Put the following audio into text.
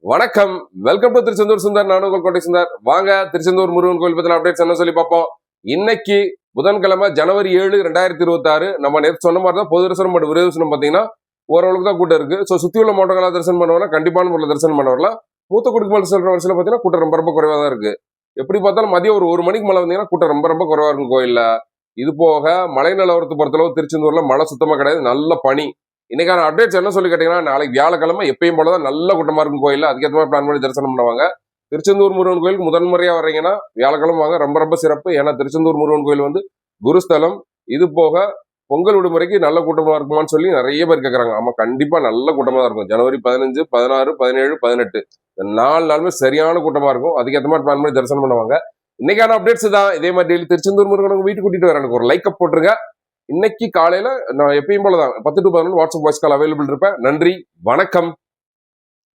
வணக்கம். Welcome to Tiruchendur Sundar. நானும் உங்கள் கோட்டை சுந்தர். வாங்க திருச்செந்தூர் முருகன் கோயில் பத்தின அப்டேட்ஸ் என்ன சொல்லி பார்ப்போம். இன்னைக்கு புதன்கிழமை ஜனவரி 7, 2026. நம்ம நேற்று சொன்ன மாதிரி தான் பொது தரிசனம் மற்றும் விரைவு தரிசனம் பார்த்தீங்கன்னா ஓரளவுக்கு தான் கூட்டம் இருக்கு. ஸோ சுற்றி உள்ள மாவட்டங்களாக தரிசனம் பண்ணுவாங்க, கண்டிப்பான முறையில் தரிசனம் பண்ண வரலாம். மூத்த குடிமக்கள் செல்ற வருஷத்தில் பார்த்தீங்கன்னா கூட்டம் ரொம்ப குறைவாக தான் இருக்கு. எப்படி பார்த்தாலும் மதியம் ஒரு மணிக்கு மேலே வந்தீங்கன்னா கூட்டம் ரொம்ப குறைவாக இருக்கும் கோயிலில். இது போக மழை நிலவரத்தை பொறுத்தளவு திருச்செந்தூர்ல மழை சுத்தமாக கிடையாது, நல்ல பனி. இன்னைக்கான அப்டேட்ஸ் என்ன சொல்லி கேட்டீங்கன்னா, நாளைக்கு வியாழக்கிழமை எப்பயும் போலதான் நல்ல கூட்டமா இருக்கும் கோயில்ல. அதுக்கேற்ற மாதிரி பிளான் பண்ணி தரிசனம் பண்ணுவாங்க. திருச்செந்தூர் முருகன் கோயிலுக்கு முதன்முறையா வர்றீங்கன்னா வியாழக்கிழமை வாங்க, ரொம்ப சிறப்பு. ஏன்னா திருச்செந்தூர் முருகன் கோயில் வந்து குருஸ்தலம். இது போக பொங்கல் விடுமுறைக்கு நல்ல கூட்டமா இருக்குமான்னு சொல்லி நிறைய பேர் கேட்கறாங்க. ஆமா, கண்டிப்பா நல்ல கூட்டமா தான் இருக்கும். ஜனவரி 15, 16, 17, 18 இந்த 4 நாளுமே சரியான கூட்டமா இருக்கும். அதுக்கேற்ற மாதிரி பிளான் பண்ணி தரிசனம் பண்ணுவாங்க. இன்னைக்கான அப்டேட்ஸ் தான். இதே மாதிரி டெய்லி திருச்செந்தூர் முருகன் வீட்டுக்கு கூட்டிட்டு வர எனக்கு ஒரு லைக் அப் போட்டுருங்க. இன்னைக்கு காலையில நான் எப்பயும் போலதான் 10 to 11 WhatsApp voice call available இருப்பேன். நன்றி, வணக்கம்.